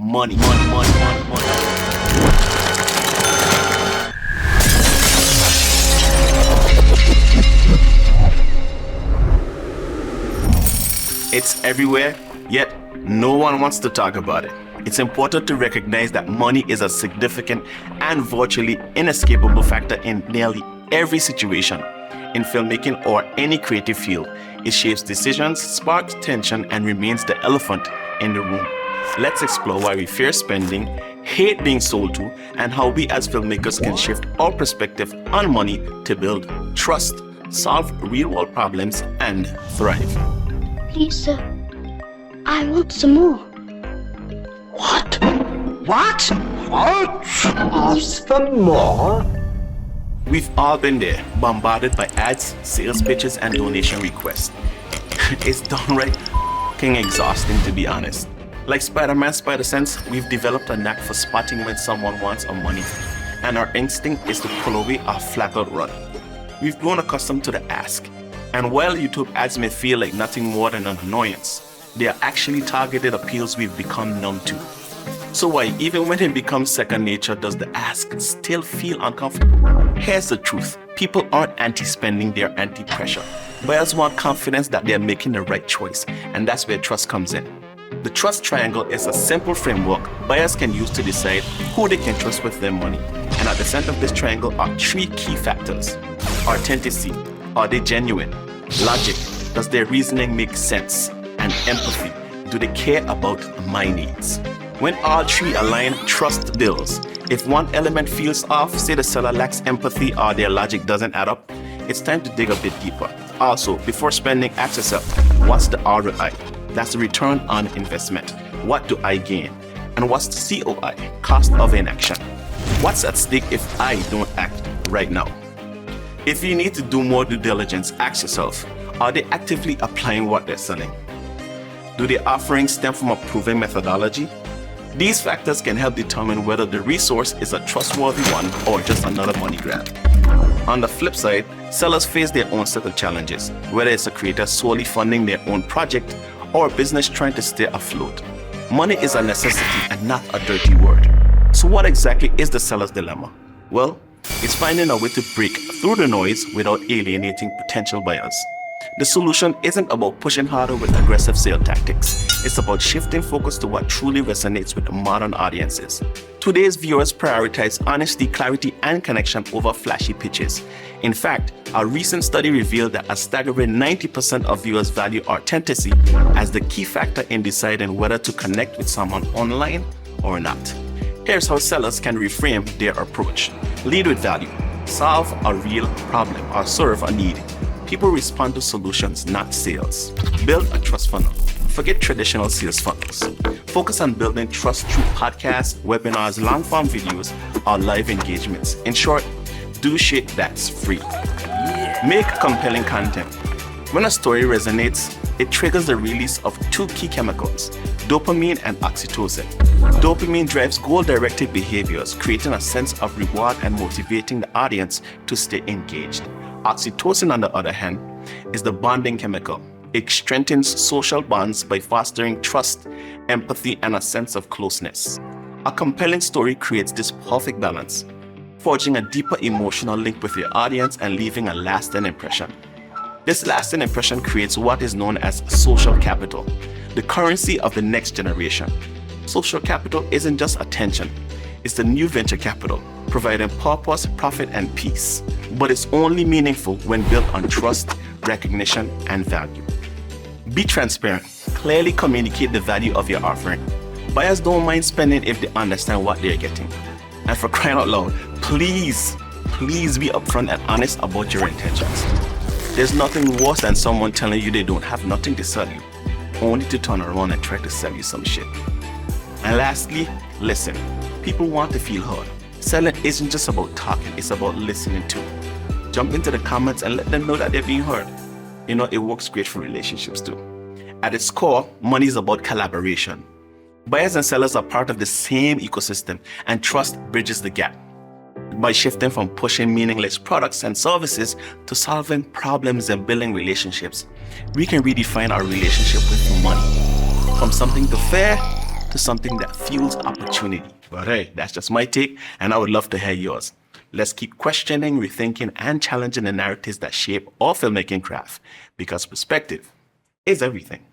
money. Money, money, money, money. It's everywhere, yet no one wants to talk about it. It's important to recognize that money is a significant and virtually inescapable factor in nearly every situation. In filmmaking or any creative field, it shapes decisions, sparks tension, and remains the elephant in the room. Let's explore why we fear spending, hate being sold to, and how we as filmmakers can shift our perspective on money to build trust, solve real-world problems, and thrive. Please, sir, I want some more. What? What? Ask for more? We've all been there, bombarded by ads, sales pitches, and donation requests. It's downright f***ing exhausting, to be honest. Like Spider-Man Spider-Sense, we've developed a knack for spotting when someone wants our money, and our instinct is to pull away or flat out run. We've grown accustomed to the ask, and while YouTube ads may feel like nothing more than an annoyance, they are actually targeted appeals we've become numb to. So why, even when it becomes second nature, does the ask still feel uncomfortable? Here's the truth. People aren't anti-spending, they're anti-pressure. Buyers want confidence that they're making the right choice, and that's where trust comes in. The trust triangle is a simple framework buyers can use to decide who they can trust with their money. And at the center of this triangle are three key factors. Authenticity. Are they genuine? Logic. Does their reasoning make sense? And empathy. Do they care about my needs? When all three align, trust builds. If one element feels off, say the seller lacks empathy or their logic doesn't add up, it's time to dig a bit deeper. Also, before spending, ask yourself, what's the ROI? That's the return on investment. What do I gain? And what's the COI? Cost of inaction. What's at stake if I don't act right now? If you need to do more due diligence, ask yourself, are they actively applying what they're selling? Do their offerings stem from a proven methodology? These factors can help determine whether the resource is a trustworthy one or just another money grab. On the flip side, sellers face their own set of challenges, whether it's a creator solely funding their own project or a business trying to stay afloat. Money is a necessity and not a dirty word. So what exactly is the seller's dilemma? Well, it's finding a way to break through the noise without alienating potential buyers. The solution isn't about pushing harder with aggressive sale tactics. It's about shifting focus to what truly resonates with modern audiences. Today's viewers prioritize honesty, clarity, and connection over flashy pitches. In fact, a recent study revealed that a staggering 90% of viewers value authenticity as the key factor in deciding whether to connect with someone online or not. Here's how sellers can reframe their approach. Lead with value. Solve a real problem or serve a need. People respond to solutions, not sales. Build a trust funnel. Forget traditional sales funnels. Focus on building trust through podcasts, webinars, long-form videos, or live engagements. In short, do shit that's free. Make compelling content. When a story resonates, it triggers the release of two key chemicals, dopamine and oxytocin. Dopamine drives goal-directed behaviors, creating a sense of reward and motivating the audience to stay engaged. Oxytocin, on the other hand, is the bonding chemical. It strengthens social bonds by fostering trust, empathy, and a sense of closeness. A compelling story creates this perfect balance, forging a deeper emotional link with your audience and leaving a lasting impression. This lasting impression creates what is known as social capital, the currency of the next generation. Social capital isn't just attention, it's the new venture capital, providing purpose, profit, and peace. But it's only meaningful when built on trust, recognition, and value. Be transparent. Clearly communicate the value of your offering. Buyers don't mind spending if they understand what they're getting. And for crying out loud, please be upfront and honest about your intentions. There's nothing worse than someone telling you they don't have nothing to sell you, only to turn around and try to sell you some shit. And lastly, listen. People want to feel heard. Selling isn't just about talking, it's about listening too. Jump into the comments and let them know that they're being heard. You know, it works great for relationships too. At its core, money is about collaboration. Buyers and sellers are part of the same ecosystem, and trust bridges the gap. By shifting from pushing meaningless products and services to solving problems and building relationships, we can redefine our relationship with money. From something to fear to something that fuels opportunity. But hey, that's just my take, and I would love to hear yours. Let's keep questioning, rethinking, and challenging the narratives that shape our filmmaking craft, because perspective is everything.